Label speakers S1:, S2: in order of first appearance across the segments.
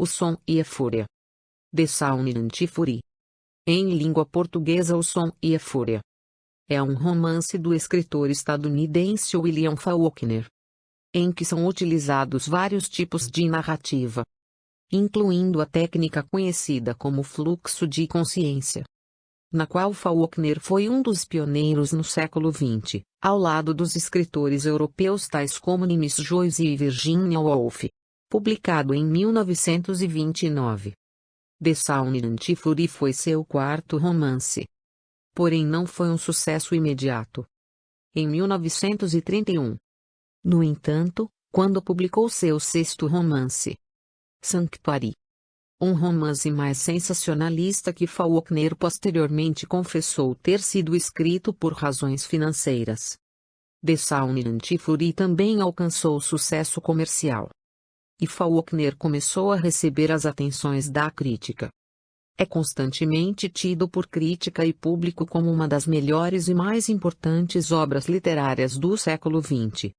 S1: O Som e a Fúria. The Sound and Fury. Em língua portuguesa, O Som e a Fúria. É um romance do escritor estadunidense William Faulkner, em que são utilizados vários tipos de narrativa, incluindo a técnica conhecida como fluxo de consciência, na qual Faulkner foi um dos pioneiros no século XX, ao lado dos escritores europeus tais como James Joyce e Virginia Woolf. Publicado em 1929. The Sound and Fury foi seu quarto romance. Porém não foi um sucesso imediato. Em 1931. No entanto, quando publicou seu sexto romance, Sanctuary, um romance mais sensacionalista que Faulkner posteriormente confessou ter sido escrito por razões financeiras, The Sound and Fury também alcançou sucesso comercial. E Faulkner começou a receber as atenções da crítica. É constantemente tido por crítica e público como uma das melhores e mais importantes obras literárias do século XX.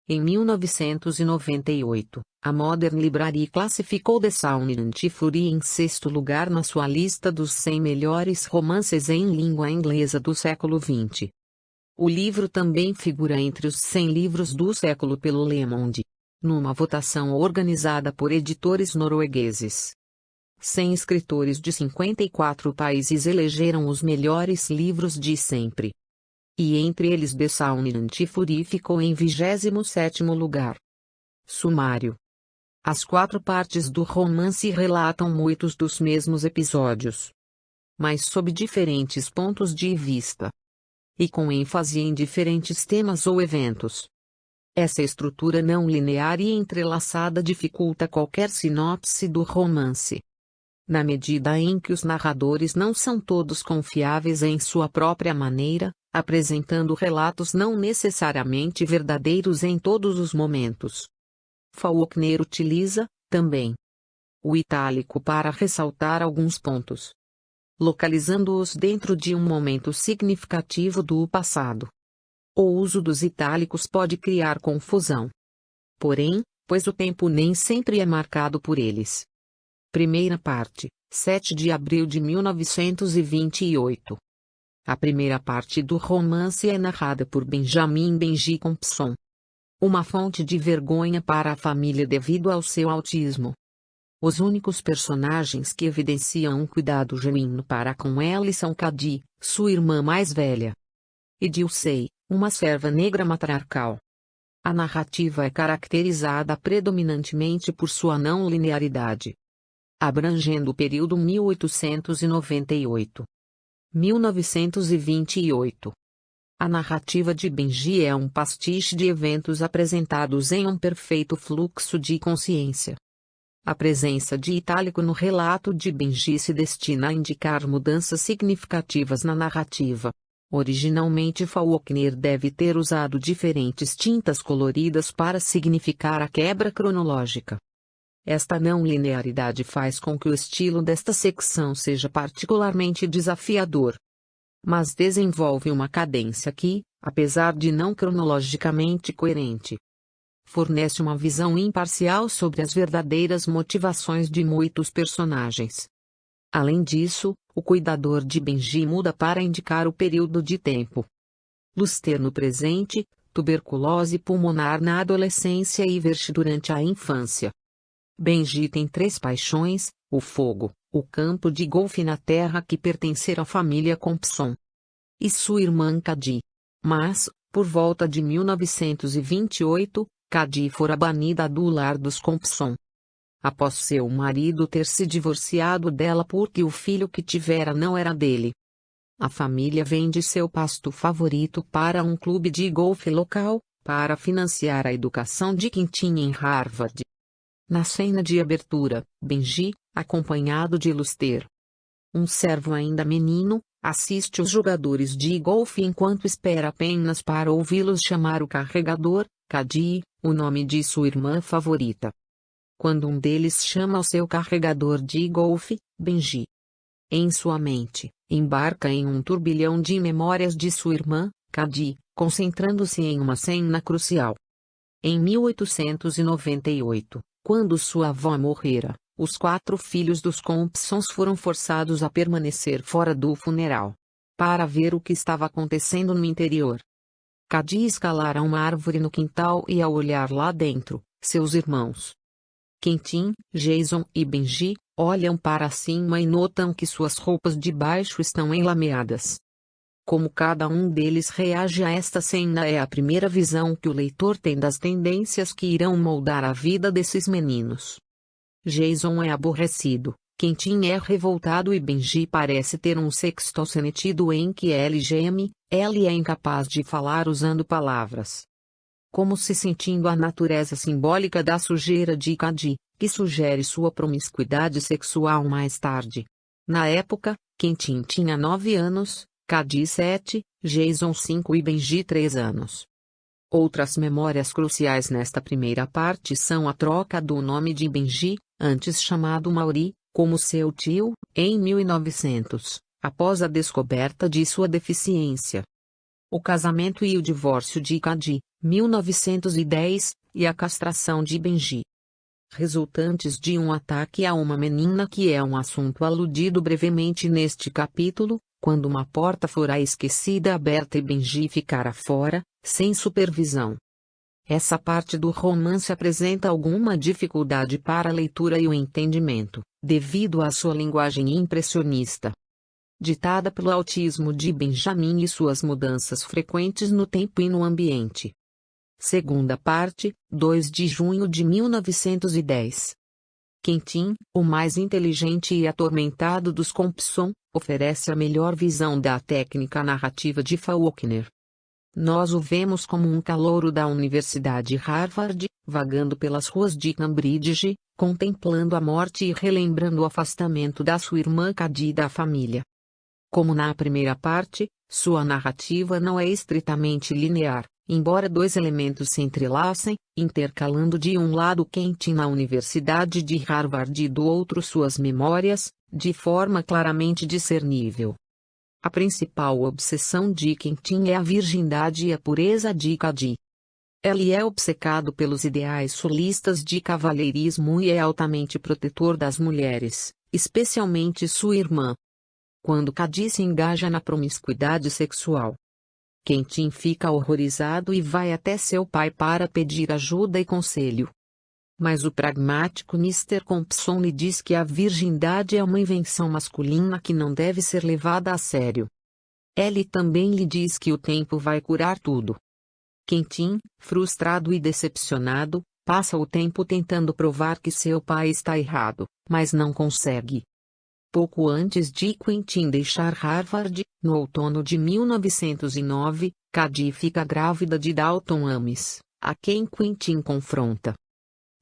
S1: Em 1998, a Modern Library classificou The Sound and Fury em sexto lugar na sua lista dos 100 melhores romances em língua inglesa do século XX. O livro também figura entre os 100 livros do século pelo Le Monde, numa votação organizada por editores noruegueses. 100 escritores de 54 países elegeram os melhores livros de sempre. E entre eles The Sound and Fury ficou em 27º lugar. Sumário. As 4 partes do romance relatam muitos dos mesmos episódios, mas sob diferentes pontos de vista, e com ênfase em diferentes temas ou eventos. Essa estrutura não linear e entrelaçada dificulta qualquer sinopse do romance, na medida em que os narradores não são todos confiáveis em sua própria maneira, apresentando relatos não necessariamente verdadeiros em todos os momentos. Faulkner utiliza, também, o itálico para ressaltar alguns pontos, localizando-os dentro de um momento significativo do passado. O uso dos itálicos pode criar confusão, porém, pois o tempo nem sempre é marcado por eles. Primeira parte, 7 de abril de 1928. A primeira parte do romance é narrada por Benjamin Benji Compson, uma fonte de vergonha para a família devido ao seu autismo. Os únicos personagens que evidenciam um cuidado genuíno para com ela são Cadie, sua irmã mais velha, e Dulcie, uma serva negra matriarcal. A narrativa é caracterizada predominantemente por sua não linearidade, abrangendo o período 1898-1928. A narrativa de Benji é um pastiche de eventos apresentados em um perfeito fluxo de consciência. A presença de itálico no relato de Benji se destina a indicar mudanças significativas na narrativa. Originalmente Faulkner deve ter usado diferentes tintas coloridas para significar a quebra cronológica. Esta não linearidade faz com que o estilo desta secção seja particularmente desafiador, mas desenvolve uma cadência que, apesar de não cronologicamente coerente, fornece uma visão imparcial sobre as verdadeiras motivações de muitos personagens. Além disso, o cuidador de Benji muda para indicar o período de tempo. Luster no presente, tuberculose pulmonar na adolescência e Versh durante a infância. Benji tem 3 paixões: o fogo, o campo de golfe na terra que pertencer à família Compson, e sua irmã Cadie. Mas, por volta de 1928, Cadie fora banida do lar dos Compson, após seu marido ter se divorciado dela porque o filho que tivera não era dele. A família vende seu pasto favorito para um clube de golfe local, para financiar a educação de Quintin em Harvard. Na cena de abertura, Benji, acompanhado de Luster, um servo ainda menino, assiste os jogadores de golfe enquanto espera apenas para ouvi-los chamar o carregador, Cadie, o nome de sua irmã favorita. Quando um deles chama o seu carregador de golfe, Benji, em sua mente, embarca em um turbilhão de memórias de sua irmã, Cadie, concentrando-se em uma cena crucial. Em 1898, quando sua avó morrera, Os 4 filhos dos Compsons foram forçados a permanecer fora do funeral, para ver o que estava acontecendo no interior. Cady escalara uma árvore no quintal e, ao olhar lá dentro, seus irmãos Quentin, Jason e Benji olham para cima e notam que suas roupas de baixo estão enlameadas. Como cada um deles reage a esta cena é a primeira visão que o leitor tem das tendências que irão moldar a vida desses meninos. Jason é aborrecido, Quentin é revoltado e Benji parece ter um sexto sentido em que Ellie geme, Ellie é incapaz de falar usando palavras. Como se sentindo a natureza simbólica da sujeira de Cady, que sugere sua promiscuidade sexual mais tarde. Na época, Quentin tinha 9 anos, Cady 7, Jason 5 e Benji 3 anos. Outras memórias cruciais nesta primeira parte são a troca do nome de Benji, antes chamado Maury, como seu tio, em 1900, após a descoberta de sua deficiência. O casamento e o divórcio de Cady, 1910, e a castração de Benji, resultantes de um ataque a uma menina, que é um assunto aludido brevemente neste capítulo, quando uma porta fora esquecida aberta e Benji ficara fora, sem supervisão. Essa parte do romance apresenta alguma dificuldade para a leitura e o entendimento, devido à sua linguagem impressionista, ditada pelo autismo de Benjamin e suas mudanças frequentes no tempo e no ambiente. Segunda parte, 2 de junho de 1910. Quentin, o mais inteligente e atormentado dos Compson, oferece a melhor visão da técnica narrativa de Faulkner. Nós o vemos como um calouro da Universidade Harvard, vagando pelas ruas de Cambridge, contemplando a morte e relembrando o afastamento da sua irmã Cady da família. Como na primeira parte, sua narrativa não é estritamente linear, embora 2 elementos se entrelacem, intercalando de um lado Quentin na Universidade de Harvard e do outro suas memórias, de forma claramente discernível. A principal obsessão de Quentin é a virgindade e a pureza de Cady. Ele é obcecado pelos ideais solistas de cavalheirismo e é altamente protetor das mulheres, especialmente sua irmã. Quando Cady se engaja na promiscuidade sexual, Quentin fica horrorizado e vai até seu pai para pedir ajuda e conselho. Mas o pragmático Mr. Compson lhe diz que a virgindade é uma invenção masculina que não deve ser levada a sério. Ellie também lhe diz que o tempo vai curar tudo. Quentin, frustrado e decepcionado, passa o tempo tentando provar que seu pai está errado, mas não consegue. Pouco antes de Quentin deixar Harvard, no outono de 1909, Cady fica grávida de Dalton Ames, a quem Quentin confronta.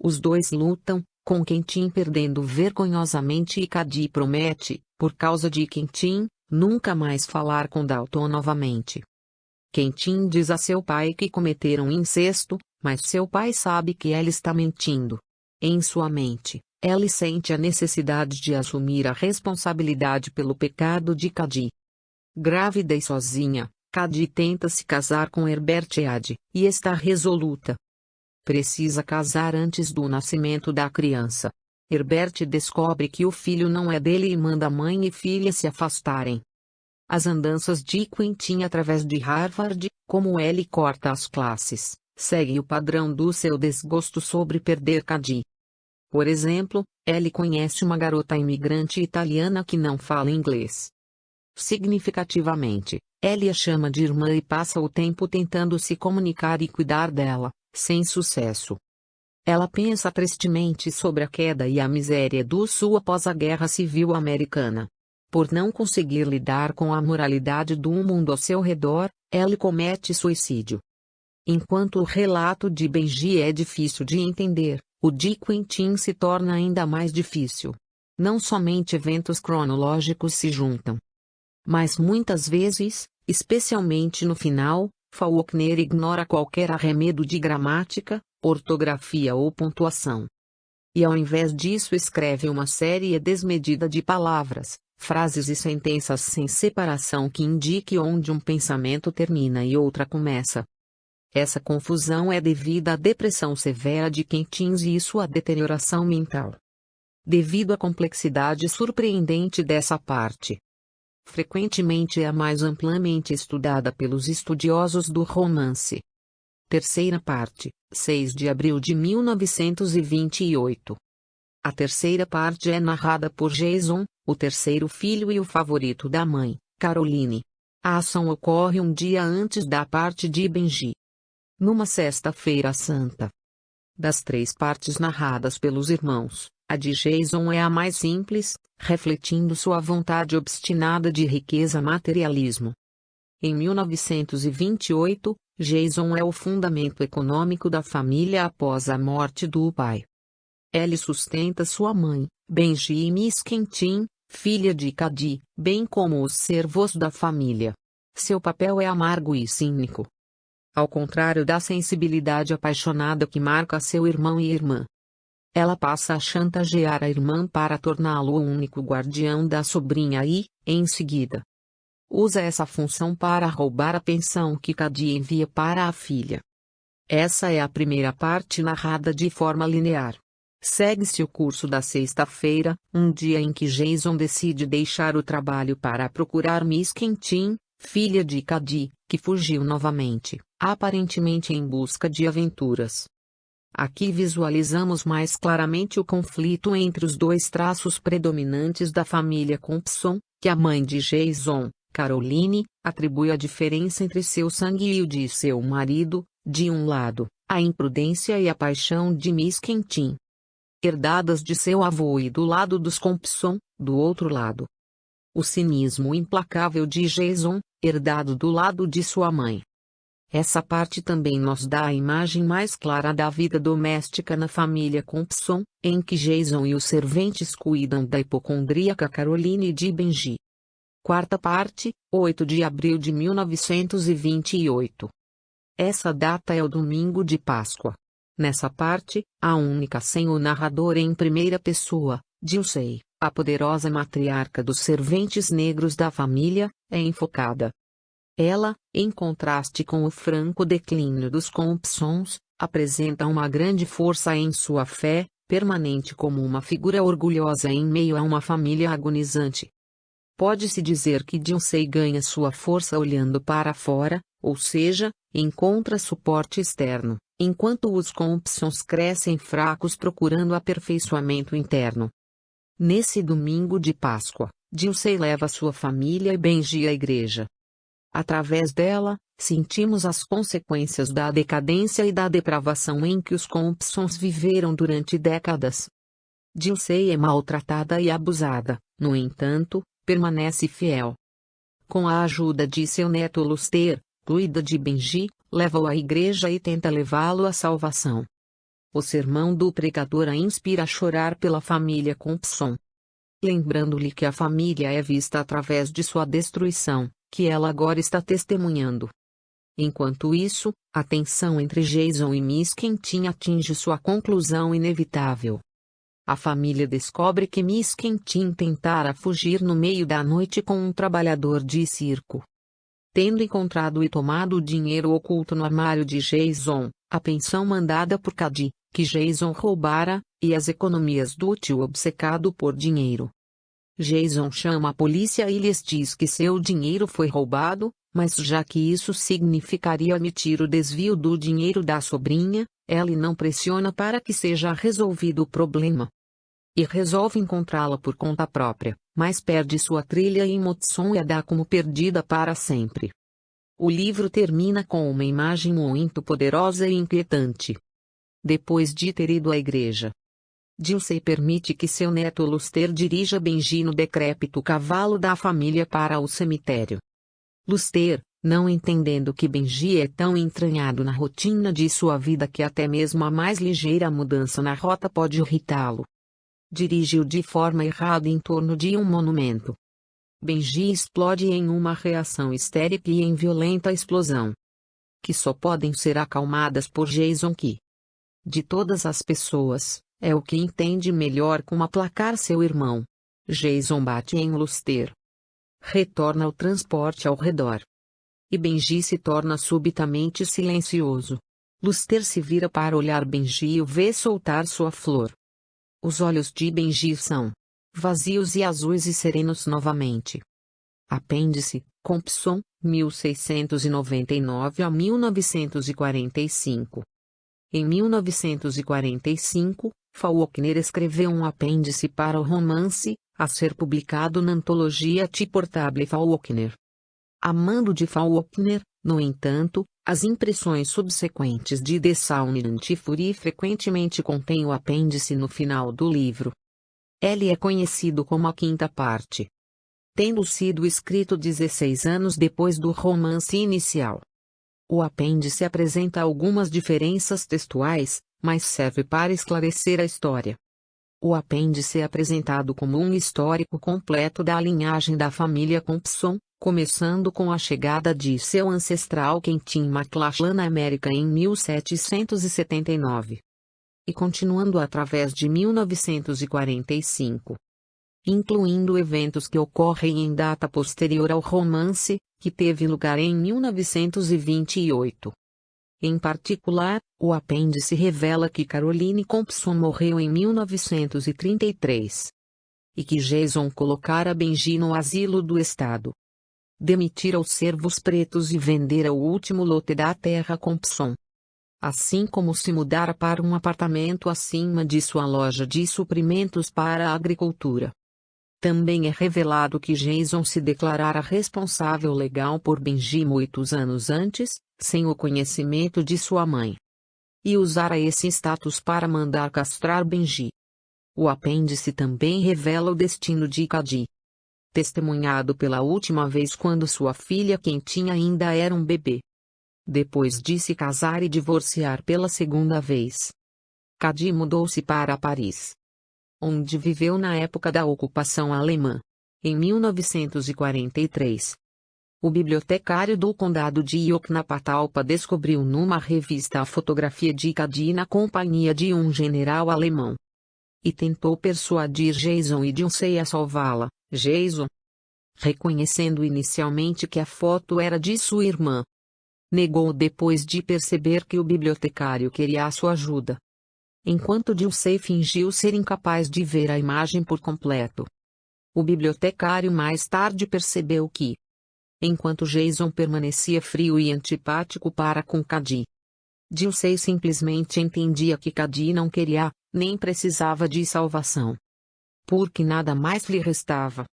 S1: Os dois lutam, com Quentin perdendo vergonhosamente e Cady promete, por causa de Quentin, nunca mais falar com Dalton novamente. Quentin diz a seu pai que cometeram incesto, mas seu pai sabe que ela está mentindo. Em sua mente, Ellie sente a necessidade de assumir a responsabilidade pelo pecado de Cady. Grávida e sozinha, Cady tenta se casar com Herbert Eade, e está resoluta. Precisa casar antes do nascimento da criança. Herbert descobre que o filho não é dele e manda mãe e filha se afastarem. As andanças de Quentin através de Harvard, como Ellie corta as classes, segue o padrão do seu desgosto sobre perder Cady. Por exemplo, Ellie conhece uma garota imigrante italiana que não fala inglês. Significativamente, Ellie a chama de irmã e passa o tempo tentando se comunicar e cuidar dela, sem sucesso. Ela pensa tristemente sobre a queda e a miséria do Sul após a Guerra Civil Americana. Por não conseguir lidar com a moralidade do mundo ao seu redor, Ellie comete suicídio. Enquanto o relato de Benji é difícil de entender, o de Quentin se torna ainda mais difícil. Não somente eventos cronológicos se juntam, mas muitas vezes, especialmente no final, Faulkner ignora qualquer arremedo de gramática, ortografia ou pontuação. E ao invés disso escreve uma série desmedida de palavras, frases e sentenças sem separação que indique onde um pensamento termina e outra começa. Essa confusão é devida à depressão severa de Quentin e sua deterioração mental. devido à complexidade surpreendente dessa parte. Frequentemente é a mais amplamente estudada pelos estudiosos do romance. Terceira parte, 6 de abril de 1928. A terceira parte é narrada por Jason, o terceiro filho e o favorito da mãe, Caroline. A ação ocorre um dia antes da parte de Benji. Numa sexta-feira santa. Das três partes narradas pelos irmãos, a de Jason é a mais simples, refletindo sua vontade obstinada de riqueza materialismo. Em 1928, Jason é o fundamento econômico da família após a morte do pai. Ele sustenta sua mãe, Benji e Miss Quentin, filha de Cady, bem como os servos da família. Seu papel é amargo e cínico. Ao contrário da sensibilidade apaixonada que marca seu irmão e irmã. Ela passa a chantagear a irmã para torná-lo o único guardião da sobrinha e, em seguida, usa essa função para roubar a pensão que Cady envia para a filha. Essa é a primeira parte narrada de forma linear. Segue-se o curso da sexta-feira, um dia em que Jason decide deixar o trabalho para procurar Miss Quentin, filha de Cady, que fugiu novamente, aparentemente em busca de aventuras. Aqui visualizamos mais claramente o conflito entre os dois traços predominantes da família Compson, que a mãe de Jason, Caroline, atribui à diferença entre seu sangue e o de seu marido, de um lado, a imprudência e a paixão de Miss Quentin, herdadas de seu avô, e do lado dos Compson, do outro lado, o cinismo implacável de Jason, herdado do lado de sua mãe. Essa parte também nos dá a imagem mais clara da vida doméstica na família Compson, em que Jason e os serventes cuidam da hipocondríaca Caroline e de Benji. Quarta parte, 8 de abril de 1928. Essa data é o domingo de Páscoa. Nessa parte, a única sem o narrador em primeira pessoa, Dilsey, a poderosa matriarca dos serventes negros da família, é enfocada. Ela, em contraste com o franco declínio dos Compsons, apresenta uma grande força em sua fé, permanente como uma figura orgulhosa em meio a uma família agonizante. Pode-se dizer que Dilsey ganha sua força olhando para fora, ou seja, encontra suporte externo, enquanto os Compsons crescem fracos procurando aperfeiçoamento interno. Nesse domingo de Páscoa, Dilsey leva sua família e Benji à igreja. Através dela, sentimos as consequências da decadência e da depravação em que os Compsons viveram durante décadas. Dilsey é maltratada e abusada, no entanto, permanece fiel. Com a ajuda de seu neto Luster, cuida de Benji, leva-o à igreja e tenta levá-lo à salvação. O sermão do pregador a inspira a chorar pela família Compson, lembrando-lhe que a família é vista através de sua destruição, que ela agora está testemunhando. Enquanto isso, a tensão entre Jason e Miss Quentin atinge sua conclusão inevitável. A família descobre que Miss Quentin tentara fugir no meio da noite com um trabalhador de circo. Tendo encontrado e tomado o dinheiro oculto no armário de Jason, a pensão mandada por Cady, que Jason roubara, e as economias do tio obcecado por dinheiro. Jason chama a polícia e lhes diz que seu dinheiro foi roubado, mas já que isso significaria admitir o desvio do dinheiro da sobrinha, ele não pressiona para que seja resolvido o problema. E resolve encontrá-la por conta própria, mas perde sua trilha em Motson e a dá como perdida para sempre. O livro termina com uma imagem muito poderosa e inquietante. Depois de ter ido à igreja, Dilsey permite que seu neto Luster dirija Benji no decrépito cavalo da família para o cemitério. Luster, não entendendo que Benji é tão entranhado na rotina de sua vida que até mesmo a mais ligeira mudança na rota pode irritá-lo, dirige-o de forma errada em torno de um monumento. Benji explode em uma reação histérica e em violenta explosão, que só podem ser acalmadas por Jason, que, de todas as pessoas, é o que entende melhor como aplacar seu irmão. Jason bate em Luster. Retorna o transporte ao redor. E Benji se torna subitamente silencioso. Luster se vira para olhar Benji e o vê soltar sua flor. Os olhos de Benji são vazios e azuis e serenos novamente. Apêndice, Compson, 1699 a 1945. Em 1945, Faulkner escreveu um apêndice para o romance, a ser publicado na antologia T. Portable Faulkner. A mando de Faulkner, no entanto, as impressões subsequentes de The Sound Antifury frequentemente contêm o apêndice no final do livro. Ele é conhecido como a quinta parte, tendo sido escrito 16 anos depois do romance inicial. O apêndice apresenta algumas diferenças textuais, mas serve para esclarecer a história. O apêndice é apresentado como um histórico completo da linhagem da família Compson, começando com a chegada de seu ancestral Quentin McClellan na América em 1779. E continuando através de 1945. Incluindo eventos que ocorrem em data posterior ao romance, que teve lugar em 1928. Em particular, o apêndice revela que Caroline Compson morreu em 1933. E que Jason colocara Benji no asilo do Estado. Demitira os servos pretos e vendera o último lote da terra Compson. Assim como se mudara para um apartamento acima de sua loja de suprimentos para a agricultura. Também é revelado que Jason se declarara responsável legal por Benji muitos anos antes, sem o conhecimento de sua mãe. E usara esse status para mandar castrar Benji. O apêndice também revela o destino de Cady. Testemunhado pela última vez quando sua filha Quentin ainda era um bebê. Depois de se casar e divorciar pela segunda vez, Cady mudou-se para Paris, onde viveu na época da ocupação alemã, em 1943. O bibliotecário do condado de Yoknapatalpa descobriu numa revista a fotografia de Cady na companhia de um general alemão. E tentou persuadir Jason e Dilsey a salvá-la. Jason, reconhecendo inicialmente que a foto era de sua irmã, negou depois de perceber que o bibliotecário queria a sua ajuda. Enquanto Dilsey fingiu ser incapaz de ver a imagem por completo. O bibliotecário mais tarde percebeu que, enquanto Jason permanecia frio e antipático para com Cady, Dilsey simplesmente entendia que Cady não queria, nem precisava de salvação. Porque nada mais lhe restava.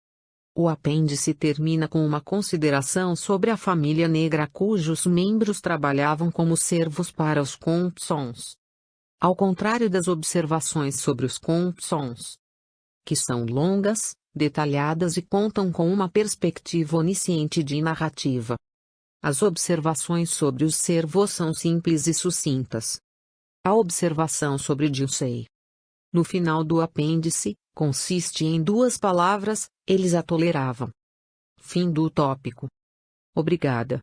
S1: O apêndice termina com uma consideração sobre a família negra cujos membros trabalhavam como servos para os Compsons. Ao contrário das observações sobre os Compsons, que são longas, detalhadas e contam com uma perspectiva onisciente de narrativa. As observações sobre os servos são simples e sucintas. A observação sobre Dilsey, no final do apêndice, consiste em duas palavras: eles a toleravam. Fim do tópico. Obrigada.